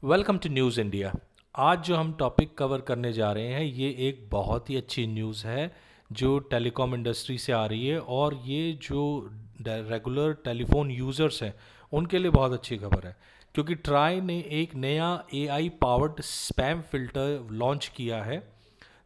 Welcome to news India. आज जो हम टॉपिक कवर करने जा रहे हैं ये एक बहुत ही अच्छी न्यूज़ है जो टेलीकॉम इंडस्ट्री से आ रही है, और ये जो रेगुलर टेलीफोन यूज़र्स हैं उनके लिए बहुत अच्छी खबर है, क्योंकि ट्राई ने एक नया AI powered spam filter launch किया है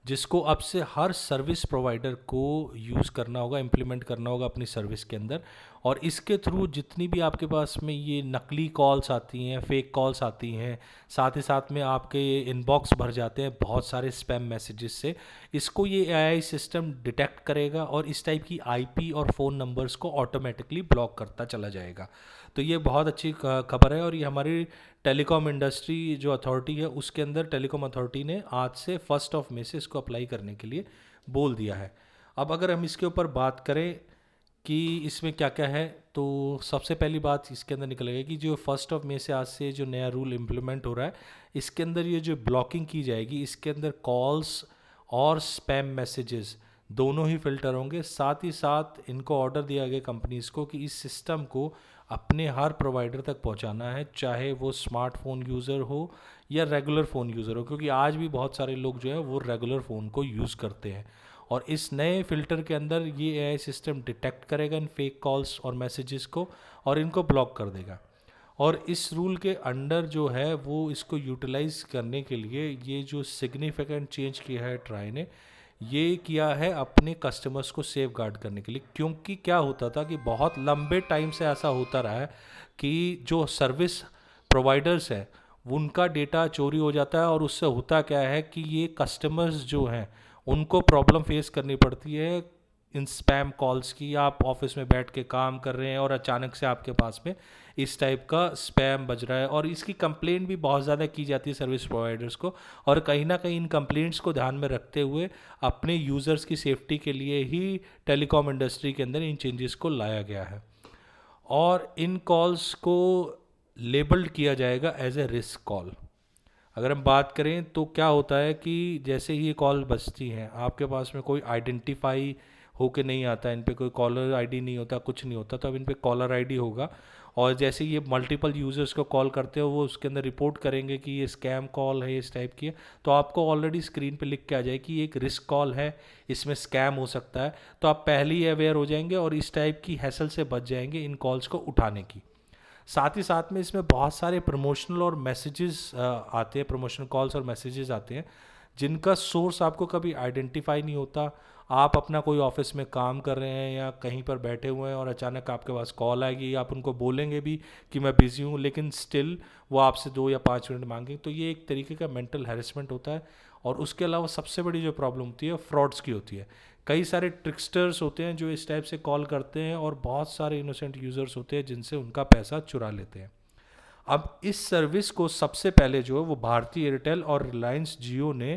जिसको अब से हर सर्विस प्रोवाइडर को यूज़ करना होगा, इम्प्लीमेंट करना होगा अपनी सर्विस के अंदर। और इसके थ्रू जितनी भी आपके पास में ये नकली कॉल्स आती हैं, फेक कॉल्स आती हैं, साथ ही साथ में आपके इनबॉक्स भर जाते हैं बहुत सारे स्पैम मैसेजेस से, इसको ये एआई सिस्टम डिटेक्ट करेगा और इस टाइप की आईपी और फ़ोन नंबर्स को ऑटोमेटिकली ब्लॉक करता चला जाएगा। तो ये बहुत अच्छी खबर है, और ये हमारी टेलीकॉम इंडस्ट्री जो अथॉरिटी है उसके अंदर टेलीकॉम अथॉरिटी ने आज से 1 मई से इसको अप्लाई करने के लिए बोल दिया है। अब अगर हम इसके ऊपर बात करें कि इसमें क्या क्या है, तो सबसे पहली बात इसके अंदर निकलेगा कि जो 1 मई से आज से जो नया रूल इम्प्लीमेंट हो रहा है, इसके अंदर ये जो ब्लॉकिंग की जाएगी, इसके अंदर कॉल्स और स्पैम मैसेजेस दोनों ही फिल्टर होंगे। साथ ही साथ इनको ऑर्डर दिया गया कंपनीज़ को कि इस सिस्टम को अपने हर प्रोवाइडर तक पहुंचाना है, चाहे वो स्मार्टफोन यूज़र हो या रेगुलर फ़ोन यूज़र हो, क्योंकि आज भी बहुत सारे लोग जो है वो रेगुलर फ़ोन को यूज़ करते हैं। और इस नए फ़िल्टर के अंदर ये एआई सिस्टम डिटेक्ट करेगा इन फेक कॉल्स और मैसेजेस को और इनको ब्लॉक कर देगा। और इस रूल के अंडर जो है वो इसको यूटिलाइज करने के लिए ये जो सिग्निफिकेंट चेंज किया है ट्राई ने, ये किया है अपने कस्टमर्स को सेफ गार्ड करने के लिए। क्योंकि क्या होता था कि बहुत लंबे टाइम से ऐसा होता रहा है कि जो सर्विस प्रोवाइडर्स हैं उनका डेटा चोरी हो जाता है, और उससे होता क्या है कि ये कस्टमर्स जो हैं उनको प्रॉब्लम फेस करनी पड़ती है इन स्पैम कॉल्स की। आप ऑफिस में बैठ के काम कर रहे हैं और अचानक से आपके पास में इस टाइप का स्पैम बज रहा है, और इसकी कंप्लेंट भी बहुत ज़्यादा की जाती है सर्विस प्रोवाइडर्स को। और कहीं ना कहीं इन कंप्लेंट्स को ध्यान में रखते हुए अपने यूज़र्स की सेफ्टी के लिए ही टेलीकॉम इंडस्ट्री के अंदर इन चेंजेस को लाया गया है। और इन कॉल्स को लेबल्ड किया जाएगा एज ए रिस्क कॉल। अगर हम बात करें तो क्या होता है कि जैसे ही ये कॉल बजती हैं आपके पास में कोई आइडेंटिफाई होके नहीं आता, इन पे कोई कॉलर आईडी नहीं होता, कुछ नहीं होता, तो अब इन पे कॉलर आईडी होगा। और जैसे ये मल्टीपल यूज़र्स को कॉल करते हो वो उसके अंदर रिपोर्ट करेंगे कि ये स्कैम कॉल है, इस टाइप की है, तो आपको ऑलरेडी स्क्रीन पे लिख के आ जाए कि ये एक रिस्क कॉल है, इसमें स्कैम हो सकता है। तो आप पहले ही अवेयर हो जाएंगे और इस टाइप की हैसल से बच जाएंगे इन कॉल्स को उठाने की। साथ ही साथ में इसमें बहुत सारे प्रमोशनल और मैसेजेस आते हैं, प्रमोशनल कॉल्स और मैसेजेस आते हैं जिनका सोर्स आपको कभी आइडेंटिफाई नहीं होता। आप अपना कोई ऑफिस में काम कर रहे हैं या कहीं पर बैठे हुए हैं और अचानक आपके पास कॉल आएगी, आप उनको बोलेंगे भी कि मैं बिज़ी हूँ, लेकिन स्टिल वो आपसे 2 या 5 मिनट मांगेंगे। तो ये एक तरीके का मेंटल हैरेसमेंट होता है। और उसके अलावा सबसे बड़ी जो प्रॉब्लम होती है फ्रॉड्स की होती है। कई सारे ट्रिक्स्टर्स होते हैं जो इस टाइप से कॉल करते हैं, और बहुत सारे इनोसेंट यूज़र्स होते हैं जिनसे उनका पैसा चुरा लेते हैं। अब इस सर्विस को सबसे पहले जो है वो भारतीय एयरटेल और रिलायंस जियो ने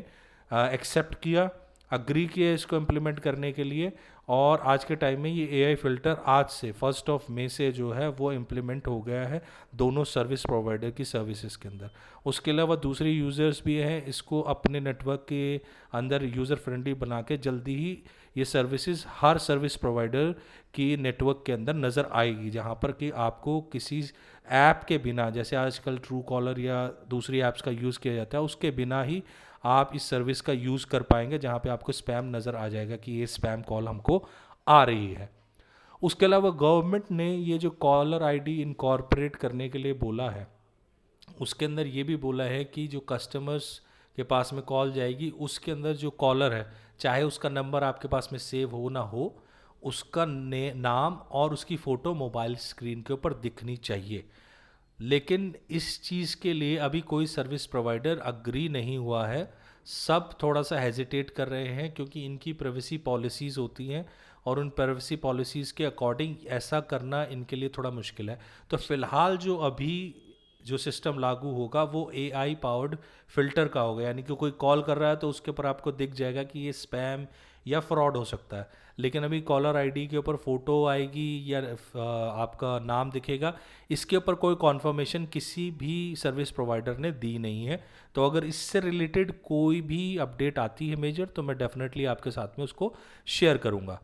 एक्सेप्ट किया, अग्री किया इसको इम्प्लीमेंट करने के लिए। और आज के टाइम में ये एआई फ़िल्टर आज से 1 मई से जो है वो इम्प्लीमेंट हो गया है दोनों सर्विस प्रोवाइडर की सर्विसेज के अंदर। उसके अलावा दूसरे यूज़र्स भी हैं, इसको अपने नेटवर्क के अंदर यूज़र फ्रेंडली बना के जल्दी ही ये सर्विसेज हर सर्विस प्रोवाइडर की नेटवर्क के अंदर नज़र आएगी, जहाँ पर कि आपको किसी ऐप के बिना, जैसे आजकल ट्रू कॉलर या दूसरी ऐप्स का यूज़ किया जाता है, उसके बिना ही आप इस सर्विस का यूज़ कर पाएंगे, जहाँ पे आपको स्पैम नज़र आ जाएगा कि ये स्पैम कॉल हमको आ रही है। उसके अलावा गवर्नमेंट ने ये जो कॉलर आईडी इनकॉर्पोरेट करने के लिए बोला है, उसके अंदर ये भी बोला है कि जो कस्टमर्स के पास में कॉल जाएगी उसके अंदर जो कॉलर है, चाहे उसका नंबर आपके पास में सेव हो ना हो, उसका नाम और उसकी फ़ोटो मोबाइल स्क्रीन के ऊपर दिखनी चाहिए। लेकिन इस चीज़ के लिए अभी कोई सर्विस प्रोवाइडर अग्री नहीं हुआ है। सब थोड़ा सा हेजिटेट कर रहे हैं क्योंकि इनकी प्राइवेसी पॉलिसीज़ होती हैं, और उन प्राइवेसी पॉलिसीज़ के अकॉर्डिंग ऐसा करना इनके लिए थोड़ा मुश्किल है। तो फ़िलहाल जो अभी जो सिस्टम लागू होगा वो एआई पावर्ड फ़िल्टर का होगा, यानी कि कोई कॉल कर रहा है तो उसके ऊपर आपको दिख जाएगा कि ये स्पैम या फ्रॉड हो सकता है। लेकिन अभी कॉलर आईडी के ऊपर फ़ोटो आएगी या आपका नाम दिखेगा, इसके ऊपर कोई कॉन्फर्मेशन किसी भी सर्विस प्रोवाइडर ने दी नहीं है। तो अगर इससे रिलेटेड कोई भी अपडेट आती है मेजर, तो मैं डेफिनेटली आपके साथ में उसको शेयर करूँगा।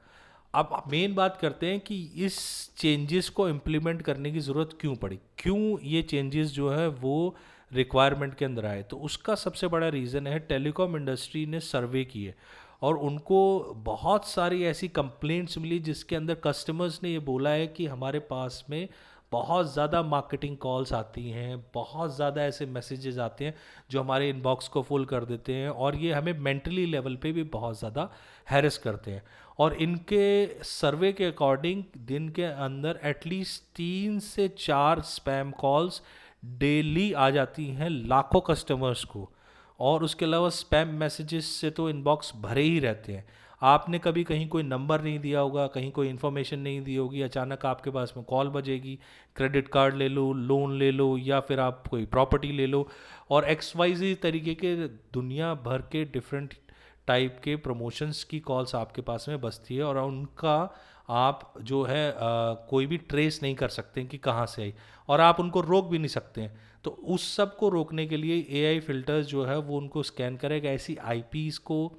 अब मेन बात करते हैं कि इस चेंजेस को इम्प्लीमेंट करने की ज़रूरत क्यों पड़ी, क्यों ये चेंजेस जो है वो रिक्वायरमेंट के अंदर आए। तो उसका सबसे बड़ा रीज़न है टेलीकॉम इंडस्ट्री ने सर्वे किए और उनको बहुत सारी ऐसी कंप्लेंट्स मिली जिसके अंदर कस्टमर्स ने ये बोला है कि हमारे पास में बहुत ज़्यादा मार्केटिंग कॉल्स आती हैं, बहुत ज़्यादा ऐसे मैसेजेस आते हैं जो हमारे इनबॉक्स को फुल कर देते हैं और ये हमें मेंटली लेवल पे भी बहुत ज़्यादा हैरेस करते हैं। और इनके सर्वे के अकॉर्डिंग दिन के अंदर एटलीस्ट 3 से 4 स्पैम कॉल्स डेली आ जाती हैं लाखों कस्टमर्स को। और उसके अलावा स्पैम मैसेजेस से तो इनबॉक्स भरे ही रहते हैं। आपने कभी कहीं कोई नंबर नहीं दिया होगा, कहीं कोई इन्फॉर्मेशन नहीं दी होगी, अचानक आपके पास में कॉल बजेगी, क्रेडिट कार्ड ले लो, लोन ले लो या फिर आप कोई प्रॉपर्टी ले लो, और XYZ तरीके के दुनिया भर के डिफरेंट टाइप के प्रमोशंस की कॉल्स आपके पास में बजती है और उनका आप जो है कोई भी ट्रेस नहीं कर सकते कि कहाँ से आई, और आप उनको रोक भी नहीं सकते हैं। तो उस सब को रोकने के लिए AI फिल्टर्स जो है वो उनको स्कैन करेगा, ऐसी IPs को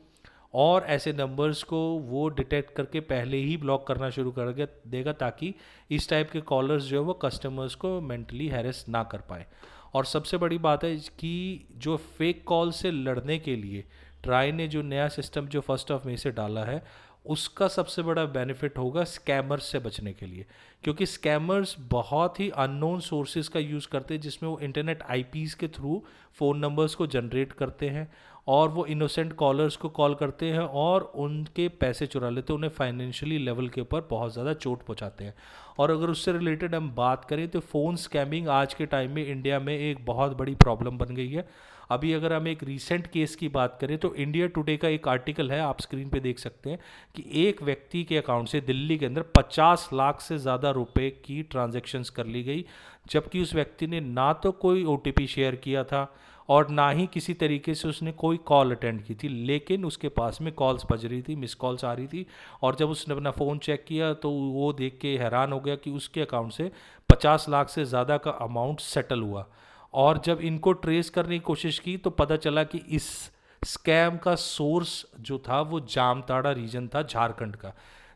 और ऐसे नंबर्स को वो डिटेक्ट करके पहले ही ब्लॉक करना शुरू कर देगा ताकि इस टाइप के कॉलर्स जो है वो कस्टमर्स को मेंटली हैरेस ना कर पाए। और सबसे बड़ी बात है कि जो फेक कॉल से लड़ने के लिए ट्राई ने जो नया सिस्टम जो 1 मई से डाला है उसका सबसे बड़ा बेनिफिट होगा स्कैमर्स से बचने के लिए, क्योंकि स्कैमर्स बहुत ही अननोन सोर्सेज का यूज़ करते हैं जिसमें वो इंटरनेट IPs के थ्रू फ़ोन नंबर्स को जनरेट करते हैं और वो इनोसेंट कॉलर्स को कॉल करते हैं और उनके पैसे चुरा लेते हैं, उन्हें फाइनेंशियली लेवल के ऊपर बहुत ज़्यादा चोट पहुंचाते हैं। और अगर उससे रिलेटेड हम बात करें तो फ़ोन स्कैमिंग आज के टाइम में इंडिया में एक बहुत बड़ी प्रॉब्लम बन गई है। अभी अगर हम एक रीसेंट केस की बात करें तो इंडिया टुडे का एक आर्टिकल है, आप स्क्रीन पे देख सकते हैं कि एक व्यक्ति के अकाउंट से दिल्ली के अंदर 50 लाख से ज़्यादा रुपए की ट्रांजैक्शंस कर ली गई, जबकि उस व्यक्ति ने ना तो कोई OTP शेयर किया था और ना ही किसी तरीके से उसने कोई कॉल अटेंड की थी, लेकिन उसके पास में कॉल्स बज रही थी, मिस कॉल्स आ रही थी। और जब उसने अपना फ़ोन चेक किया तो वो देख के हैरान हो गया कि उसके अकाउंट से 50 लाख से ज़्यादा का अमाउंट सेटल हुआ। और जब इनको ट्रेस करने की कोशिश की तो पता चला कि इस स्कैम का सोर्स जो था वो जामताड़ा रीजन था झारखंड का,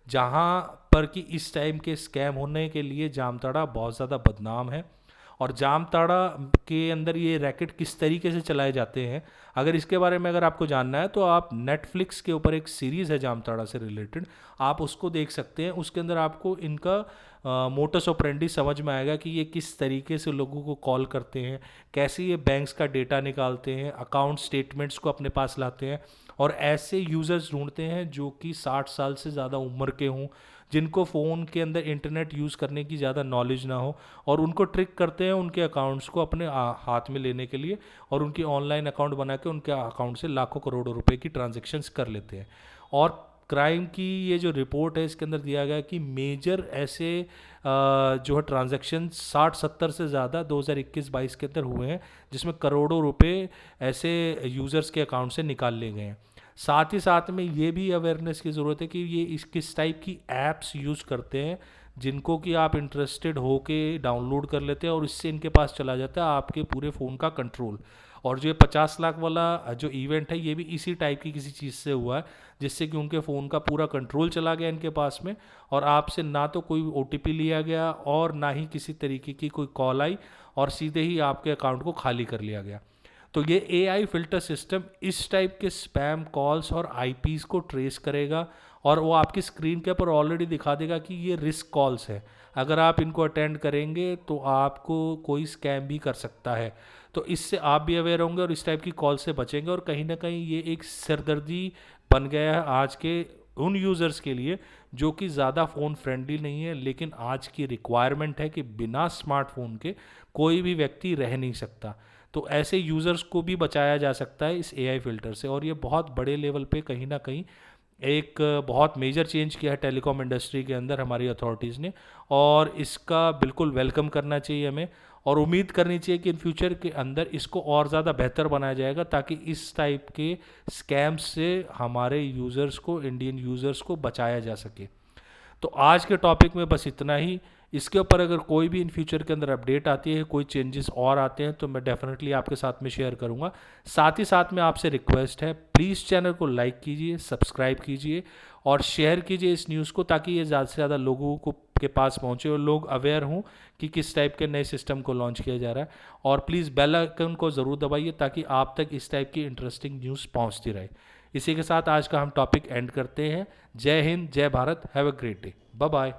जहां पर कि इस टाइम के स्कैम होने के लिए जामताड़ा बहुत ज़्यादा बदनाम है। और जामताड़ा के अंदर ये रैकेट किस तरीके से चलाए जाते हैं, अगर इसके बारे में अगर आपको जानना है तो आप नेटफ्लिक्स के ऊपर एक सीरीज़ है जामताड़ा से रिलेटेड, आप उसको देख सकते हैं। उसके अंदर आपको इनका मोटस ऑपरेंडी समझ में आएगा कि ये किस तरीके से लोगों को कॉल करते हैं, कैसे ये बैंक्स का डेटा निकालते हैं, अकाउंट स्टेटमेंट्स को अपने पास लाते हैं और ऐसे यूज़र्स ढूंढते हैं जो कि 60 साल से ज़्यादा उम्र के हों, जिनको फ़ोन के अंदर इंटरनेट यूज़ करने की ज़्यादा नॉलेज ना हो, और उनको ट्रिक करते हैं उनके अकाउंट्स को अपने हाथ में लेने के लिए और उनकी ऑनलाइन अकाउंट बना के उनके अकाउंट से लाखों करोड़ों रुपए की ट्रांजैक्शंस कर लेते हैं। और क्राइम की ये जो रिपोर्ट है इसके अंदर दिया गया कि मेजर ऐसे जो है ट्रांजैक्शन 60-70 से ज़्यादा 2021-22 के अंदर हुए हैं, जिसमें करोड़ों रुपए ऐसे यूज़र्स के अकाउंट से निकाल लिए गए हैं। साथ ही साथ में ये भी अवेयरनेस की ज़रूरत है कि ये इस किस टाइप की ऐप्स यूज़ करते हैं जिनको कि आप इंटरेस्टेड हो के डाउनलोड कर लेते हैं और इससे इनके पास चला जाता है आपके पूरे फ़ोन का कंट्रोल। और जो ये 50 लाख वाला जो इवेंट है ये भी इसी टाइप की किसी चीज़ से हुआ है, जिससे कि उनके फ़ोन का पूरा कंट्रोल चला गया इनके पास में और आपसे ना तो कोई OTP लिया गया और ना ही किसी तरीके की कोई कॉल आई और सीधे ही आपके अकाउंट को खाली कर लिया गया। तो ये AI फिल्टर सिस्टम इस टाइप के स्पैम कॉल्स और IPs को ट्रेस करेगा और वो आपकी स्क्रीन के ऊपर ऑलरेडी दिखा देगा कि ये रिस्क कॉल्स है, अगर आप इनको अटेंड करेंगे तो आपको कोई स्कैम भी कर सकता है। तो इससे आप भी अवेयर होंगे और इस टाइप की कॉल से बचेंगे। और कहीं ना कहीं ये एक सिरदर्दी बन गया है आज के उन यूज़र्स के लिए जो कि ज़्यादा फ़ोन फ्रेंडली नहीं है, लेकिन आज की रिक्वायरमेंट है कि बिना स्मार्टफोन के कोई भी व्यक्ति रह नहीं सकता। तो ऐसे यूज़र्स को भी बचाया जा सकता है इस AI फ़िल्टर से, और ये बहुत बड़े लेवल पे कहीं ना कहीं एक बहुत मेजर चेंज किया है टेलीकॉम इंडस्ट्री के अंदर हमारी अथॉरिटीज़ ने, और इसका बिल्कुल वेलकम करना चाहिए हमें और उम्मीद करनी चाहिए कि इन फ्यूचर के अंदर इसको और ज़्यादा बेहतर बनाया जाएगा ताकि इस टाइप के स्कैम्स से हमारे यूज़र्स को, इंडियन यूज़र्स को बचाया जा सके। तो आज के टॉपिक में बस इतना ही। इसके ऊपर अगर कोई भी इन फ्यूचर के अंदर अपडेट आती है, कोई चेंजेस और आते हैं तो मैं डेफिनेटली आपके साथ में शेयर करूंगा। साथ ही साथ में आपसे रिक्वेस्ट है, प्लीज़ चैनल को लाइक कीजिए, सब्सक्राइब कीजिए और शेयर कीजिए इस न्यूज़ को ताकि ये ज़्यादा से ज़्यादा लोगों को के पास पहुँचे और लोग अवेयर हों कि किस टाइप के नए सिस्टम को लॉन्च किया जा रहा है। और प्लीज़ बेल आइकन को ज़रूर दबाइए ताकि आप तक इस टाइप की इंटरेस्टिंग न्यूज़ पहुँचती रहे। इसी के साथ आज का हम टॉपिक एंड करते हैं। Jai Hind, Jai Bharat, have a great day, bye bye.